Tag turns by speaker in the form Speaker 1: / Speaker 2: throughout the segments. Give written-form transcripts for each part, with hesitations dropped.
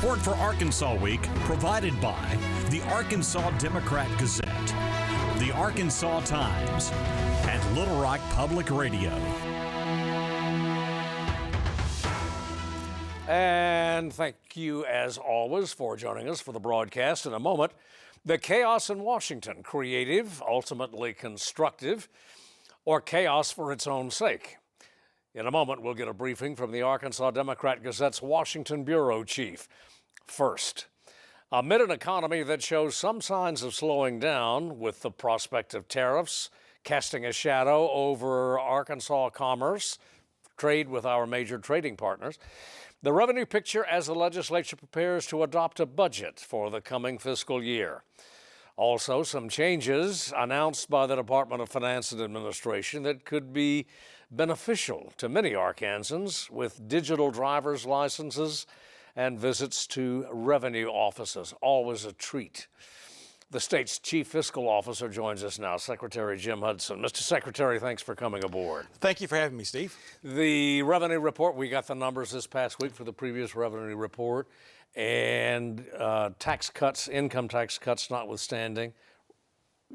Speaker 1: Support for Arkansas Week provided by the Arkansas Democrat Gazette, the Arkansas Times, and Little Rock Public Radio.
Speaker 2: And thank you, as always, for joining us for the broadcast. In a moment, the chaos in Washington, creative, ultimately constructive, or chaos for its own sake. In a moment, we'll get a briefing from the Arkansas Democrat Gazette's Washington bureau chief. First, amid an economy that shows some signs of slowing down, with the prospect of tariffs casting a shadow over Arkansas commerce, trade with our major trading partners, the revenue picture as the legislature prepares to adopt a budget for the coming fiscal year. Also, some changes announced by the Department of Finance and Administration that could be beneficial to many Arkansans, with digital driver's licenses and visits to revenue offices. Always a treat. The state's chief fiscal officer joins us now, Secretary Jim Hudson. Mr. Secretary, thanks for coming aboard.
Speaker 3: Thank you for having me, Steve.
Speaker 2: The revenue report, we got the numbers this past week for the previous revenue report, and tax cuts, income tax cuts notwithstanding,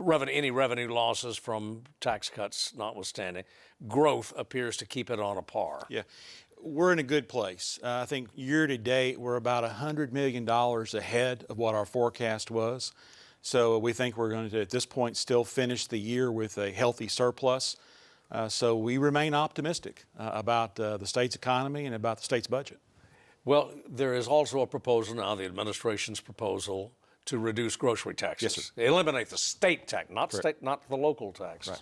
Speaker 2: any revenue losses from tax cuts notwithstanding, growth appears to keep it on a par.
Speaker 3: Yeah, we're in a good place. I think year to date, we're about $100 million ahead of what our forecast was. So we think we're going to, at this point, still finish the year with a healthy surplus. So we remain optimistic about the state's economy and about the state's budget.
Speaker 2: Well, there is also a proposal now, the administration's proposal, to reduce grocery taxes.
Speaker 3: Yes, sir.
Speaker 2: Eliminate the state tax, not
Speaker 3: Correct.
Speaker 2: not the local tax,
Speaker 3: right,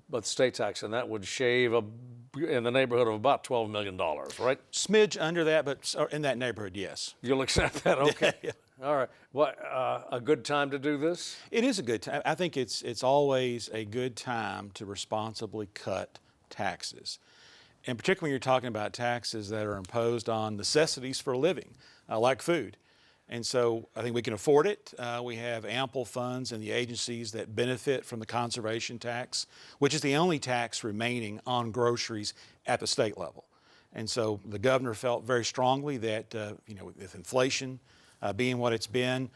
Speaker 2: but the state tax, and that would shave in the neighborhood of about $12 million, right?
Speaker 3: Smidge under that, but in that neighborhood, yes.
Speaker 2: You'll accept that, okay?
Speaker 3: Yeah.
Speaker 2: All right. What a good time to do this?
Speaker 3: It is a good time. I think it's always a good time to responsibly cut taxes. And particularly when you're talking about taxes that are imposed on necessities for a living, like food. And so I think we can afford it. We have ample funds in the agencies that benefit from the conservation tax, which is the only tax remaining on groceries at the state level. And so the governor felt very strongly that, with inflation being what it's been,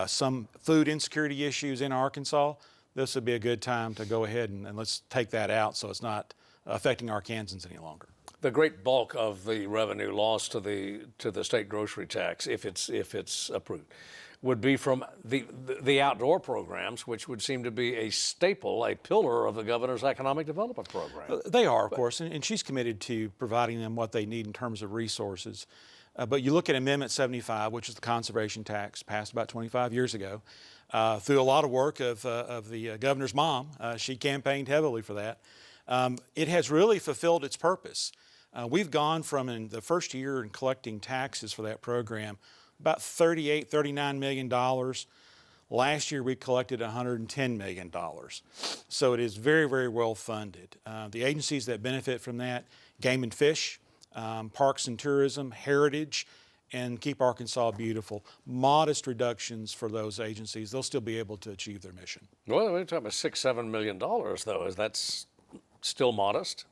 Speaker 3: some food insecurity issues in Arkansas, this would be a good time to go ahead and let's take that out so it's not affecting Arkansans any longer.
Speaker 2: The great bulk of the revenue lost to the state grocery tax, if it's approved, would be from the outdoor programs, which would seem to be a staple, a pillar of the governor's economic development program.
Speaker 3: They are, of course, and she's committed to providing them what they need in terms of resources. But you look at Amendment 75, which is the conservation tax, passed about 25 years ago, through a lot of work of the governor's mom. She campaigned heavily for that. It has really fulfilled its purpose. We've gone from, in the first year in collecting taxes for that program, about $39 million. Last year we collected $110 million. So it is very, very well funded. The agencies that benefit from that, Game and Fish, Parks and Tourism, Heritage, and Keep Arkansas Beautiful. Modest reductions for those agencies. They'll still be able to achieve their mission.
Speaker 2: Well, we're talking about $6-7 million, though. Is that still modest?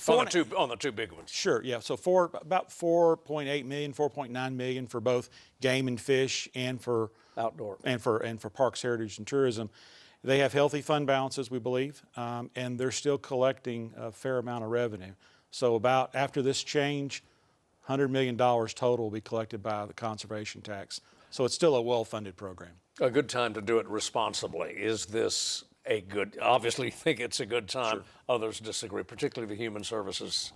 Speaker 3: Well,
Speaker 2: on the two big ones.
Speaker 3: Sure, yeah. So about $4.8 million, $4.9 million for both Game and Fish and for
Speaker 2: outdoor
Speaker 3: and for Parks, Heritage, and Tourism. They have healthy fund balances, we believe, and they're still collecting a fair amount of revenue. So about after this change, $100 million total will be collected by the conservation tax. So it's still a well-funded program.
Speaker 2: A good time to do it responsibly. Is this a good, obviously you think it's a good time.
Speaker 3: Sure.
Speaker 2: Others disagree, particularly the human services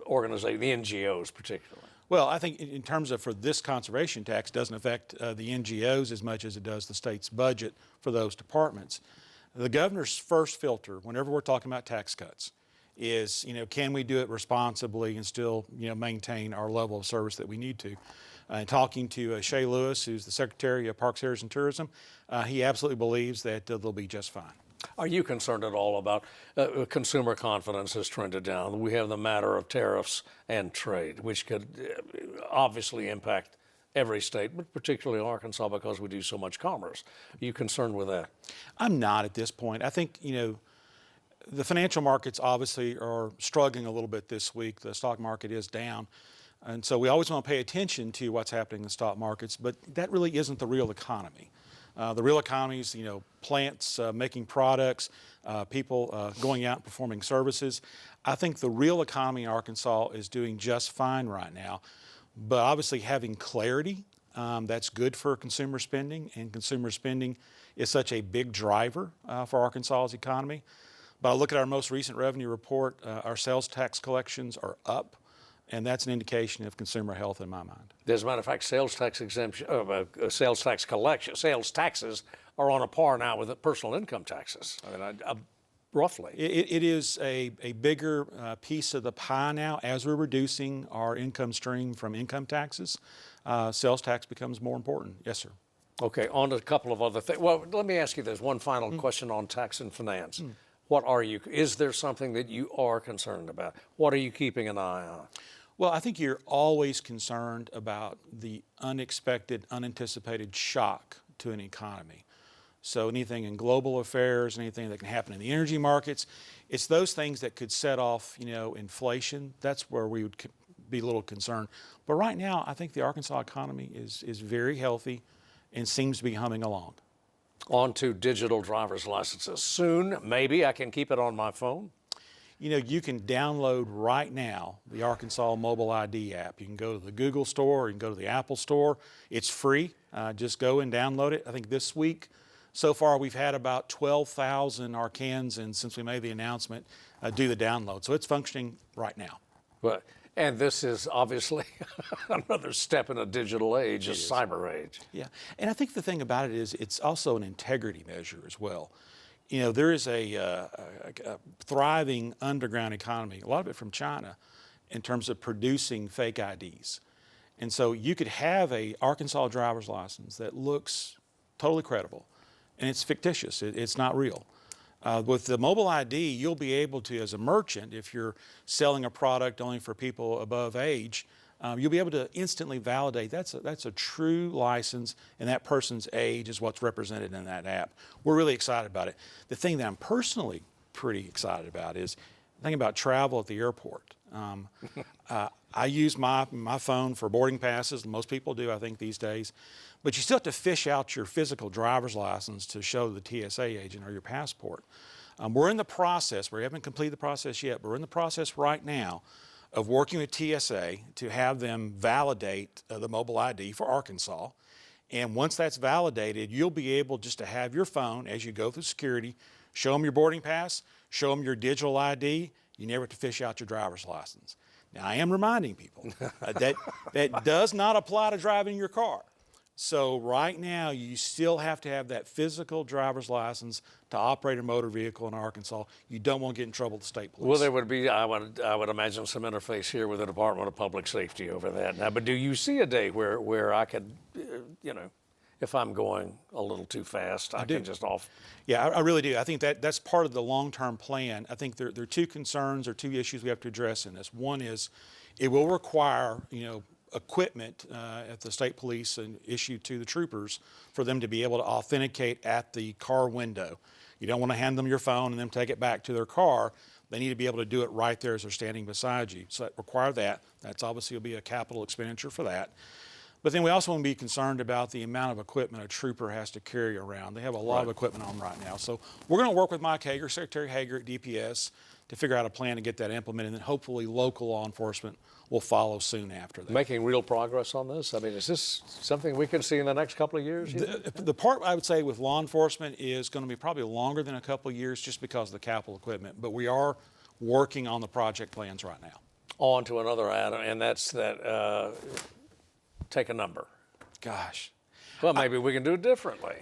Speaker 2: organization, the NGOs particularly.
Speaker 3: Well, I think in terms of for this conservation tax, doesn't affect the NGOs as much as it does the state's budget for those departments. The governor's first filter, whenever we're talking about tax cuts, is, can we do it responsibly and still, maintain our level of service that we need to? Talking to Shay Lewis, who's the Secretary of Parks, Heritage, and Tourism, he absolutely believes that they'll be just fine.
Speaker 2: Are you concerned at all about consumer confidence has trended down? We have the matter of tariffs and trade, which could obviously impact every state, but particularly Arkansas because we do so much commerce. Are you concerned with that?
Speaker 3: I'm not at this point. I think, the financial markets obviously are struggling a little bit this week. The stock market is down. And so we always want to pay attention to what's happening in the stock markets, but that really isn't the real economy. The real economy is, plants making products, people going out and performing services. I think the real economy in Arkansas is doing just fine right now. But obviously having clarity, that's good for consumer spending, and consumer spending is such a big driver for Arkansas's economy. But I look at our most recent revenue report, our sales tax collections are up, and that's an indication of consumer health in my mind.
Speaker 2: As a matter of fact, sales tax exemption, sales tax collection, sales taxes are on a par now with personal income taxes. I mean, roughly.
Speaker 3: It is a bigger piece of the pie now. As we're reducing our income stream from income taxes, sales tax becomes more important. Yes, sir.
Speaker 2: Okay, on to a couple of other things. Well, let me ask you this one final question on tax and finance. Is there something that you are concerned about? What are you keeping an eye on?
Speaker 3: Well, I think you're always concerned about the unexpected, unanticipated shock to an economy. So anything in global affairs, anything that can happen in the energy markets, it's those things that could set off, inflation. That's where we would be a little concerned. But right now, I think the Arkansas economy is very healthy and seems to be humming along.
Speaker 2: On to digital driver's licenses. Soon, maybe I can keep it on my phone.
Speaker 3: You can download right now the Arkansas Mobile ID app. You can go to the Google Store, or you can go to the Apple Store. It's free. Just go and download it. I think this week, so far, we've had about 12,000 Arkansans since we made the announcement do the download. So it's functioning right now.
Speaker 2: And this is obviously another step in a digital age, a cyber age.
Speaker 3: Yeah, and I think the thing about it is it's also an integrity measure as well. There is a thriving underground economy, a lot of it from China, in terms of producing fake IDs. And so you could have a Arkansas driver's license that looks totally credible, and it's fictitious, it's not real. With the mobile ID, you'll be able to, as a merchant, if you're selling a product only for people above age, you'll be able to instantly validate that's a true license, and that person's age is what's represented in that app. We're really excited about it. The thing that I'm personally pretty excited about is thinking about travel at the airport. I use my phone for boarding passes. Most people do, I think, these days. But you still have to fish out your physical driver's license to show the TSA agent or your passport. We're in the process. We haven't completed the process yet, but we're in the process right now of working with TSA to have them validate the mobile ID for Arkansas. And once that's validated, you'll be able just to have your phone as you go through security, show them your boarding pass, show them your digital ID. You never have to fish out your driver's license. Now, I am reminding people that does not apply to driving your car. So right now, you still have to have that physical driver's license to operate a motor vehicle in Arkansas. You don't want to get in trouble with the state police.
Speaker 2: Well, there would be, I would imagine, some interface here with the Department of Public Safety over that. Now, but do you see a day where I could, if I'm going a little too fast, I can just off?
Speaker 3: Yeah, I really do. I think that's part of the long-term plan. I think there are two concerns or two issues we have to address in this. One is it will require, equipment at the state police and issued to the troopers for them to be able to authenticate at the car window. You don't want to hand them your phone and then take it back to their car. They need to be able to do it right there as they're standing beside you. So that require that. That's obviously will be a capital expenditure for that. But then we also want to be concerned about the amount of equipment a trooper has to carry around. They have a lot of equipment on right now. So we're going to work with Mike Hager, Secretary Hager at DPS, to figure out a plan to get that implemented, and then hopefully local law enforcement will follow soon after that.
Speaker 2: Making real progress on this? I mean, is this something we can see in the next couple of years?
Speaker 3: The part I would say with law enforcement is going to be probably longer than a couple of years just because of the capital equipment, but we are working on the project plans right now.
Speaker 2: On to another item, and that's that take a number.
Speaker 3: Gosh.
Speaker 2: Well, maybe we can do it differently.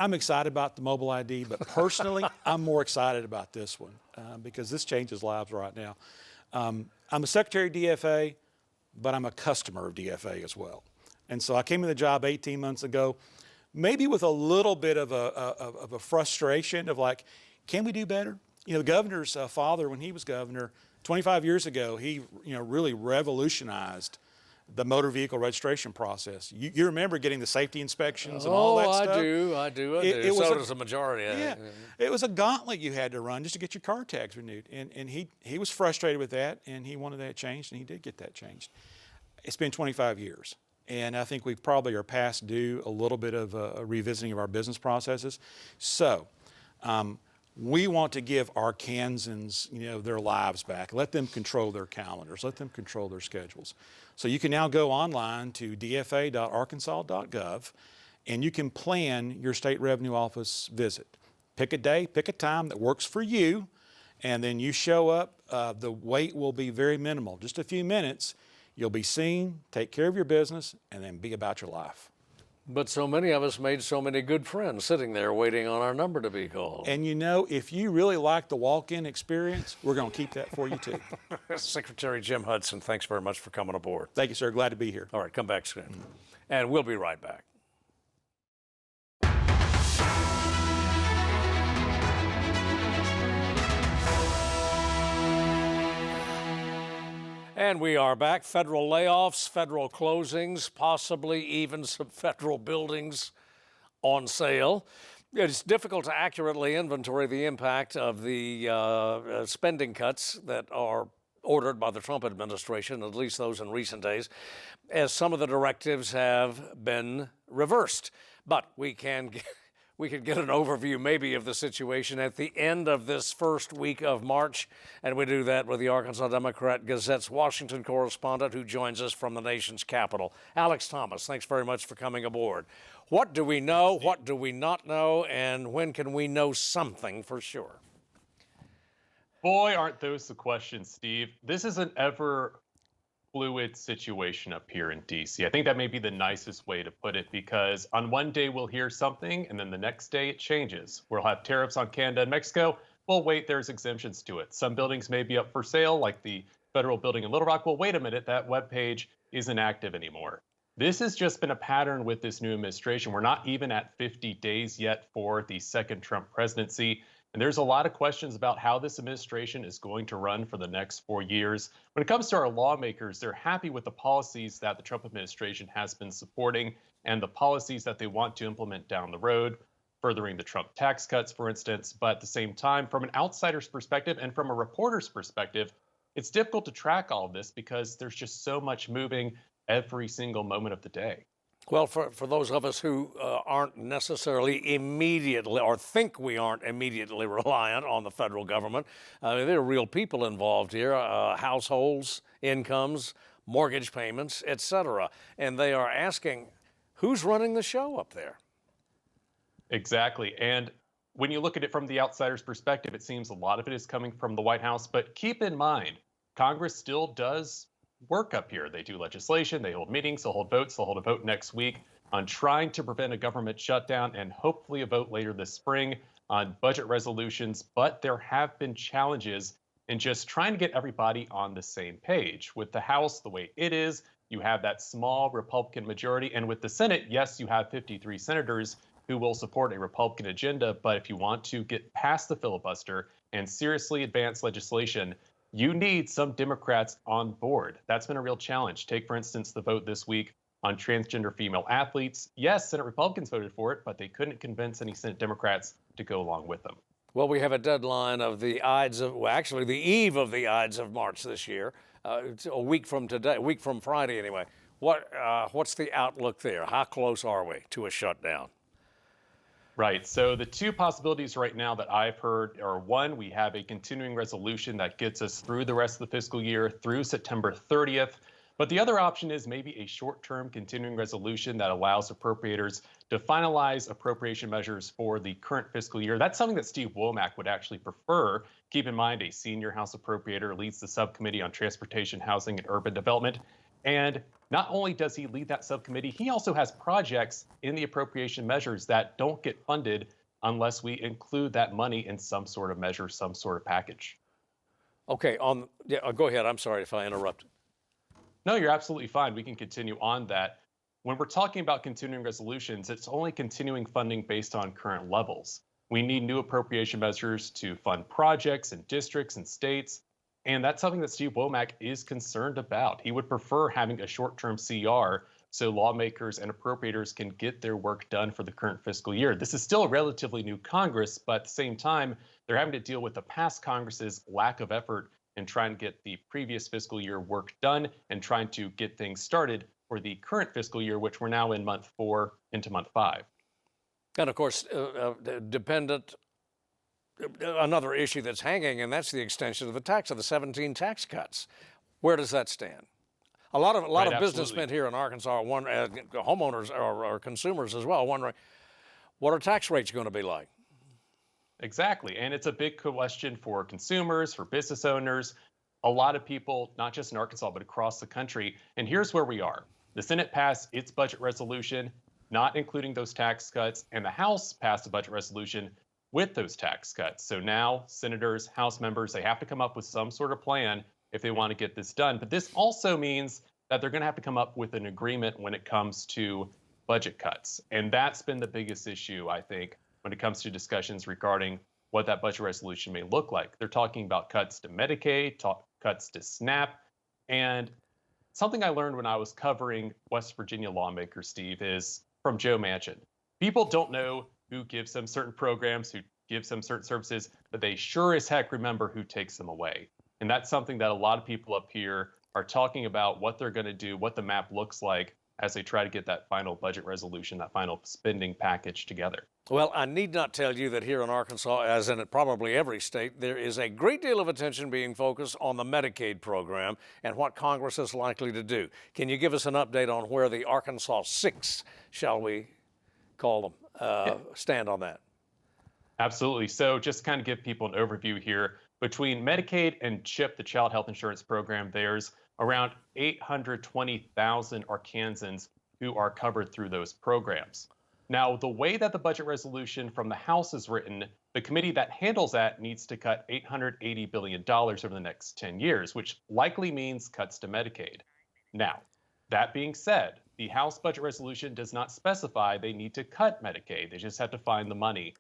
Speaker 3: I'm excited about the mobile ID, but personally, I'm more excited about this one because this changes lives right now. I'm a secretary of DFA, but I'm a customer of DFA as well. And so I came in the job 18 months ago, maybe with a little bit of a frustration of like, can we do better? The governor's father, when he was governor 25 years ago, he really revolutionized the motor vehicle registration process. You remember getting the safety inspections and all that stuff?
Speaker 2: I do. So does the majority.
Speaker 3: Yeah, it was a gauntlet you had to run just to get your car tags renewed. And he was frustrated with that, and he wanted that changed, and he did get that changed. It's been 25 years. And I think we probably are past due a little bit of a revisiting of our business processes. So we want to give Arkansans, their lives back. Let them control their calendars. Let them control their schedules. So you can now go online to dfa.arkansas.gov, and you can plan your state revenue office visit. Pick a day, pick a time that works for you, and then you show up. The wait will be very minimal, just a few minutes. You'll be seen, take care of your business, and then be about your life.
Speaker 2: But so many of us made so many good friends sitting there waiting on our number to be called.
Speaker 3: And if you really like the walk-in experience, we're going to keep that for you too.
Speaker 2: Secretary Jim Hudson, thanks very much for coming aboard.
Speaker 3: Thank you, sir. Glad to be here.
Speaker 2: All right, come back soon. And we'll be right back. And we are back. Federal layoffs, federal closings, possibly even some federal buildings on sale. It's difficult to accurately inventory the impact of the spending cuts that are ordered by the Trump administration, at least those in recent days, as some of the directives have been reversed. But we could get an overview maybe of the situation at the end of this first week of March. And we do that with the Arkansas Democrat-Gazette's Washington correspondent who joins us from the nation's capital. Alex Thomas, thanks very much for coming aboard. What do we know? What do we not know? And when can we know something for sure?
Speaker 4: Boy, aren't those the questions, Steve. This is an ever fluid situation up here in D.C. I think that may be the nicest way to put it, because on one day we'll hear something and then the next day it changes. We'll have tariffs on Canada and Mexico. Well, wait, there's exemptions to it. Some buildings may be up for sale, like the federal building in Little Rock. Well, wait a minute, that webpage isn't active anymore. This has just been a pattern with this new administration. We're not even at 50 days yet for the second Trump presidency. And there's a lot of questions about how this administration is going to run for the next 4 years. When it comes to our lawmakers, they're happy with the policies that the Trump administration has been supporting and the policies that they want to implement down the road, furthering the Trump tax cuts, for instance. But at the same time, from an outsider's perspective and from a reporter's perspective, it's difficult to track all of this because there's just so much moving every single moment of the day.
Speaker 2: Well, for those of us who aren't necessarily immediately or think we aren't immediately reliant on the federal government, there are real people involved here, households, incomes, mortgage payments, etc. And they are asking, who's running the show up there?
Speaker 4: Exactly. And when you look at it from the outsider's perspective, it seems a lot of it is coming from the White House. But keep in mind, Congress still does work up here. They do legislation, they hold meetings, they'll hold votes, they'll hold a vote next week on trying to prevent a government shutdown and hopefully a vote later this spring on budget resolutions. But there have been challenges in just trying to get everybody on the same page. With the House the way it is, you have that small Republican majority. And with the Senate, yes, you have 53 senators who will support a Republican agenda. But if you want to get past the filibuster and seriously advance legislation, you need some Democrats on board. That's been a real challenge. Take, for instance, the vote this week on transgender female athletes. Yes, Senate Republicans voted for it, but they couldn't convince any Senate Democrats to go along with them.
Speaker 2: Well, we have a deadline of the Ides of, well, actually the eve of the Ides of March this year, a week from today, a week from Friday anyway. What's the outlook there? How close are we to a shutdown?
Speaker 4: Right. So the two possibilities right now that I've heard are, one, we have a continuing resolution that gets us through the rest of the fiscal year through September 30th. But the other option is maybe a short-term continuing resolution that allows appropriators to finalize appropriation measures for the current fiscal year. That's something that Steve Womack would actually prefer. Keep in mind, a senior House appropriator leads the subcommittee on transportation, housing, and urban development. And not only does he lead that subcommittee, he also has projects in the appropriation measures that don't get funded unless we include that money in some sort of measure, some sort of package.
Speaker 2: Okay, go ahead. I'm sorry if I interrupted.
Speaker 4: No, you're absolutely fine. We can continue on that. When we're talking about continuing resolutions, it's only continuing funding based on current levels. We need new appropriation measures to fund projects in districts and states. And that's something that Steve Womack is concerned about. He would prefer having a short-term CR so lawmakers and appropriators can get their work done for the current fiscal year. This is still a relatively new Congress, but at the same time, they're having to deal with the past Congress's lack of effort in trying to get the previous fiscal year work done and trying to get things started for the current fiscal year, which we're now in month 4 into month 5.
Speaker 2: And of course, another issue that's hanging, and that's the extension of the 17 tax cuts. Where does that stand? A lot of businessmen here in Arkansas, homeowners or consumers as well, wondering what are tax rates going to be like?
Speaker 4: Exactly. And it's a big question for consumers, for business owners, a lot of people, not just in Arkansas, but across the country. And here's where we are. The Senate passed its budget resolution, not including those tax cuts, and the House passed a budget resolution with those tax cuts. So now senators, House members, they have to come up with some sort of plan if they want to get this done. But this also means that they're going to have to come up with an agreement when it comes to budget cuts. And that's been the biggest issue, I think, when it comes to discussions regarding what that budget resolution may look like. They're talking about cuts to Medicaid, cuts to SNAP. And something I learned when I was covering West Virginia lawmakers, Steve, is from Joe Manchin. People don't know who gives them certain programs, who gives them certain services, but they sure as heck remember who takes them away. And that's something that a lot of people up here are talking about, what they're going to do, what the map looks like as they try to get that final budget resolution, that final spending package together.
Speaker 2: Well, I need not tell you that here in Arkansas, as in probably every state, there is a great deal of attention being focused on the Medicaid program and what Congress is likely to do. Can you give us an update on where the Arkansas 6, shall we call them, stand on that?
Speaker 4: Absolutely. So just to kind of give people an overview here, between Medicaid and CHIP, the Child Health Insurance Program, there's around 820,000 Arkansans who are covered through those programs. Now, the way that the budget resolution from the House is written, the committee that handles that needs to cut $880 billion over the next 10 years, which likely means cuts to Medicaid. Now, that being said, the House budget resolution does not specify they need to cut Medicaid. They just have to find the money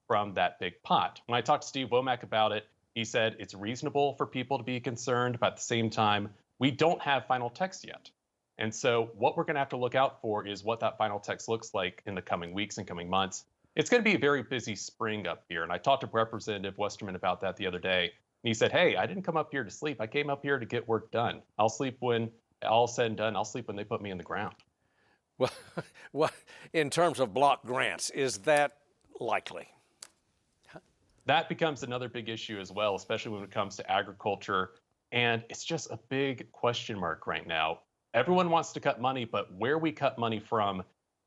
Speaker 4: from that big pot. When I talked to Steve Womack about it, he said it's reasonable for people to be concerned, but at the same time, we don't have final text yet. And so what we're going to have to look out for is what that final text looks like in the coming weeks and coming months. It's going to be a very busy spring up here. And I talked to Representative Westerman about that the other day. And he said, hey, I didn't come up here to sleep. I came up here to get work done. I'll sleep when all said and done. I'll sleep when they put me in the ground.
Speaker 2: Well, in terms of block grants, is that likely?
Speaker 4: That becomes another big issue as well, especially when it comes to agriculture. And it's just a big question mark right now. Everyone wants to cut money, but where we cut money from,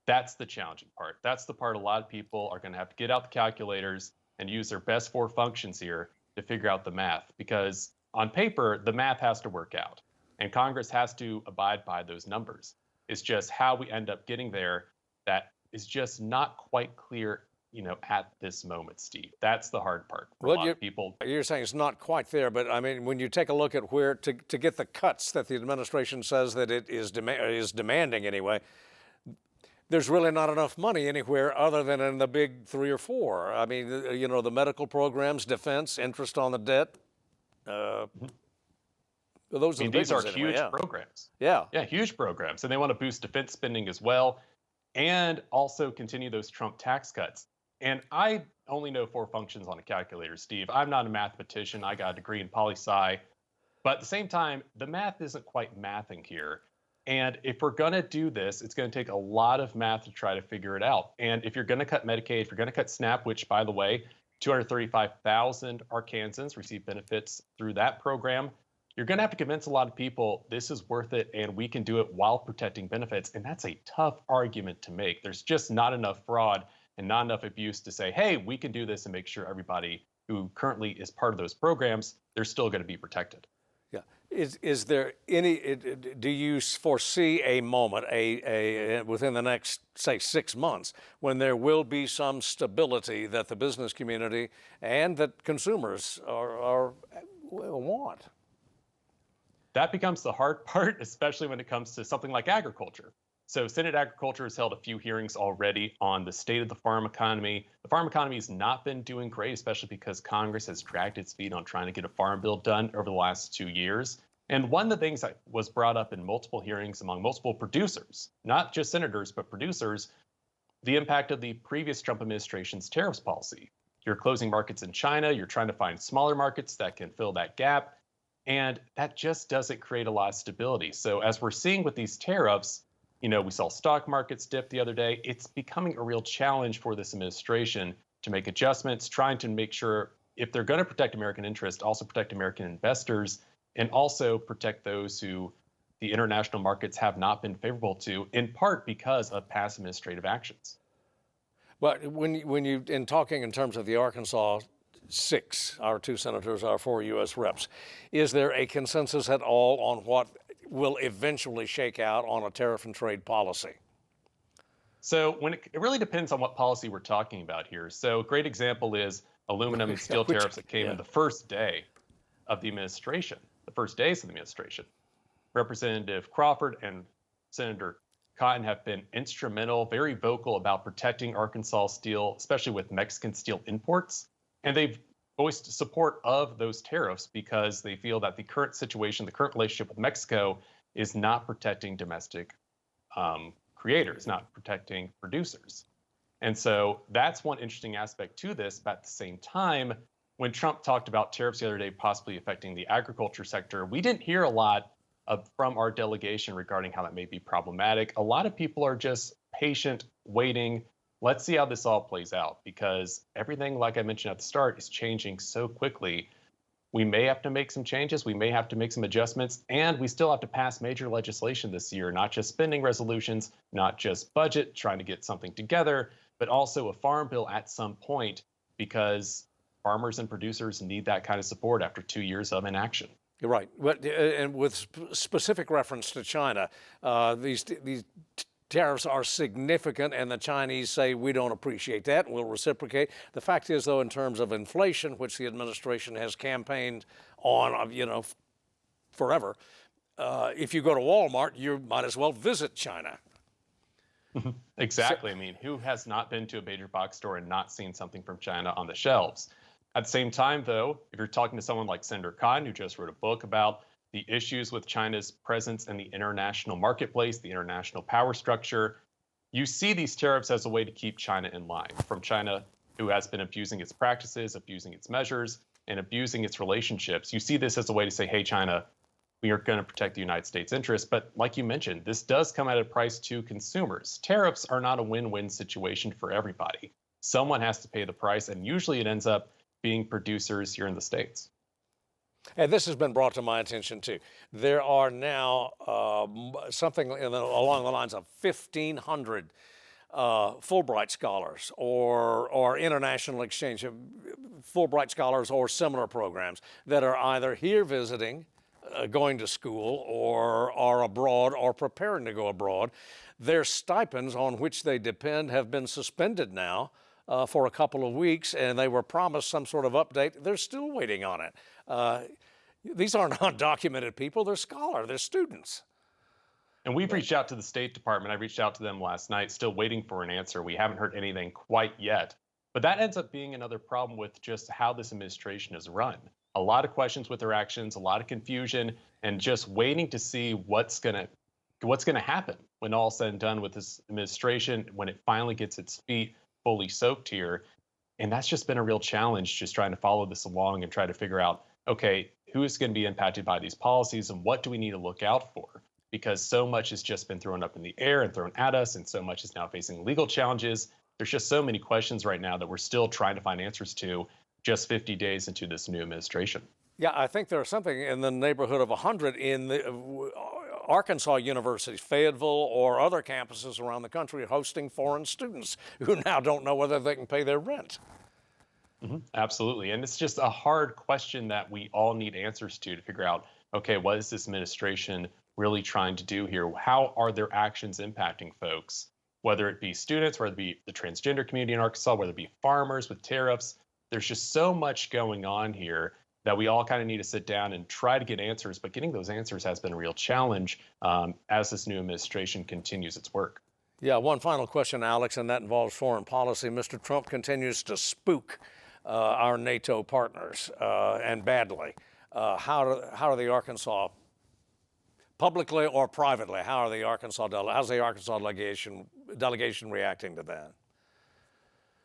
Speaker 4: that's the challenging part. That's the part a lot of people are going to have to get out the calculators and use their best 4 functions here to figure out the math. Because on paper, the math has to work out. And Congress has to abide by those numbers. It's just how we end up getting there that is just not quite clear, at this moment, Steve. That's the hard part for a lot of people.
Speaker 2: You're saying it's not quite there, but I mean, when you take a look at where to get the cuts that the administration says that it is demanding anyway, there's really not enough money anywhere other than in the big 3 or 4. I mean, the medical programs, defense, interest on the debt. Those
Speaker 4: these are huge programs.
Speaker 2: Yeah,
Speaker 4: huge programs. And they want to boost defense spending as well, and also continue those Trump tax cuts. And I only know 4 functions on a calculator, Steve. I'm not a mathematician. I got a degree in poli-sci. But at the same time, the math isn't quite mathing here. And if we're going to do this, it's going to take a lot of math to try to figure it out. And if you're going to cut Medicaid, if you're going to cut SNAP, which, by the way, 235,000 Arkansans receive benefits through that program, you're going to have to convince a lot of people this is worth it and we can do it while protecting benefits. And that's a tough argument to make. There's just not enough fraud and not enough abuse to say, hey, we can do this and make sure everybody who currently is part of those programs, they're still going to be protected.
Speaker 2: Yeah. Is there any, do you foresee a moment, within the next, say, 6 months, when there will be some stability that the business community and that consumers want?
Speaker 4: That becomes the hard part, especially when it comes to something like agriculture. So Senate Agriculture has held a few hearings already on the state of the farm economy. The farm economy has not been doing great, especially because Congress has dragged its feet on trying to get a farm bill done over the last 2 years. And one of the things that was brought up in multiple hearings among multiple producers, not just senators, but producers, the impact of the previous Trump administration's tariffs policy. You're closing markets in China, you're trying to find smaller markets that can fill that gap, and that just doesn't create a lot of stability. So as we're seeing with these tariffs, we saw stock markets dip the other day. It's becoming a real challenge for this administration to make adjustments, trying to make sure if they're going to protect American interests, also protect American investors, and also protect those who the international markets have not been favorable to, in part because of past administrative actions.
Speaker 2: But when you in talking in terms of the Arkansas 6, our 2 senators, our 4 U.S. reps, is there a consensus at all on what will eventually shake out on a tariff and trade policy?
Speaker 4: So it really depends on what policy we're talking about here. So a great example is aluminum and steel tariffs that came in the first day of the administration, the first days of the administration. Representative Crawford and Senator Cotton have been instrumental, very vocal about protecting Arkansas steel, especially with Mexican steel imports. And they've voiced support of those tariffs because they feel that the current situation, the current relationship with Mexico is not protecting domestic creators, not protecting producers. And so that's one interesting aspect to this. But at the same time, when Trump talked about tariffs the other day possibly affecting the agriculture sector, we didn't hear a lot from our delegation regarding how that may be problematic. A lot of people are just patient, waiting. Let's see how this all plays out, because everything, like I mentioned at the start, is changing so quickly. We may have to make some changes. We may have to make some adjustments, and we still have to pass major legislation this year, not just spending resolutions, not just budget, trying to get something together, but also a farm bill at some point, because farmers and producers need that kind of support after 2 years of inaction.
Speaker 2: You're right. And with specific reference to China, these tariffs are significant, and the Chinese say we don't appreciate that and we'll reciprocate. The fact is, though, in terms of inflation, which the administration has campaigned on, forever, if you go to Walmart, you might as well visit China.
Speaker 4: Exactly. I mean, who has not been to a major box store and not seen something from China on the shelves? At the same time, though, if you're talking to someone like Senator Cotton, who just wrote a book about the issues with China's presence in the international marketplace, the international power structure, you see these tariffs as a way to keep China in line. From China, who has been abusing its practices, abusing its measures, and abusing its relationships, you see this as a way to say, hey, China, we are going to protect the United States interests. But like you mentioned, this does come at a price to consumers. Tariffs are not a win-win situation for everybody. Someone has to pay the price, and usually it ends up being producers here in the States.
Speaker 2: And this has been brought to my attention, too. There are now something along the lines of 1,500 Fulbright scholars or international exchange, Fulbright scholars or similar programs that are either here visiting, going to school, or are abroad or preparing to go abroad. Their stipends on which they depend have been suspended now for a couple of weeks, and they were promised some sort of update. They're still waiting on it. These aren't undocumented people. They're scholars. They're students.
Speaker 4: And we've reached out to the State Department. I reached out to them last night, still waiting for an answer. We haven't heard anything quite yet. But that ends up being another problem with just how this administration is run. A lot of questions with their actions, a lot of confusion, and just waiting to see what's going to happen when all's said and done with this administration, when it finally gets its feet fully soaked here. And that's just been a real challenge, just trying to follow this along and try to figure out, okay, who is going to be impacted by these policies and what do we need to look out for? Because so much has just been thrown up in the air and thrown at us, and so much is now facing legal challenges. There's just so many questions right now that we're still trying to find answers to just 50 days into this new administration.
Speaker 2: Yeah, I think there's something in the neighborhood of 100 in the Arkansas universities, Fayetteville, or other campuses around the country hosting foreign students who now don't know whether they can pay their rent.
Speaker 4: Absolutely. And it's just a hard question that we all need answers to figure out, okay, what is this administration really trying to do here? How are their actions impacting folks, whether it be students, whether it be the transgender community in Arkansas, whether it be farmers with tariffs? There's just so much going on here that we all kind of need to sit down and try to get answers, but getting those answers has been a real challenge as this new administration continues its work.
Speaker 2: Yeah, one final question, Alex, and that involves foreign policy. Mr. Trump continues to spook our NATO partners, and badly. How are the Arkansas, publicly or privately, how's the Arkansas delegation reacting to that?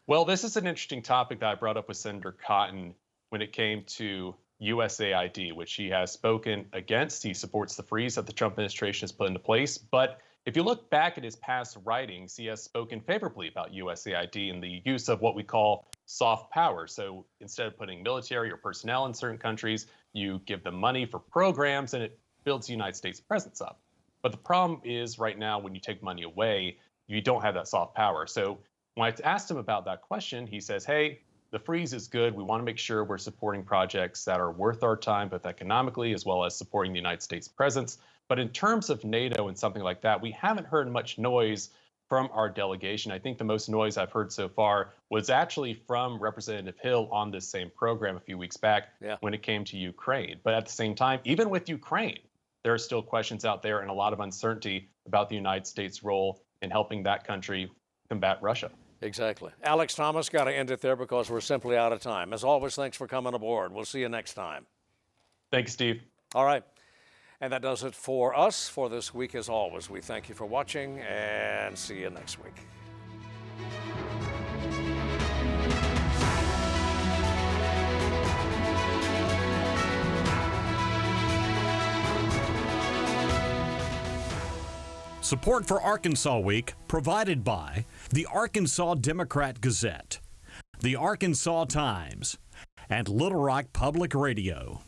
Speaker 4: Well, this is an interesting topic that I brought up with Senator Cotton when it came to USAID, which he has spoken against. He supports the freeze that the Trump administration has put into place. But if you look back at his past writings, he has spoken favorably about USAID and the use of what we call soft power. So instead of putting military or personnel in certain countries, you give them money for programs and it builds the United States presence up. But the problem is right now, when you take money away, you don't have that soft power. So when I asked him about that question, he says, hey, the freeze is good. We want to make sure we're supporting projects that are worth our time, both economically as well as supporting the United States presence. But in terms of NATO and something like that, we haven't heard much noise from our delegation. I think the most noise I've heard so far was actually from Representative Hill on this same program a few weeks back when it came to Ukraine. But at the same time, even with Ukraine, there are still questions out there and a lot of uncertainty about the United States' role in helping that country combat Russia.
Speaker 2: Exactly. Alex Thomas, got to end it there because we're simply out of time. As always, thanks for coming aboard. We'll see you next time.
Speaker 4: Thanks, Steve.
Speaker 2: All right. And that does it for us for this week. As always, we thank you for watching and see you next week.
Speaker 1: Support for Arkansas Week provided by the Arkansas Democrat Gazette, the Arkansas Times, and Little Rock Public Radio.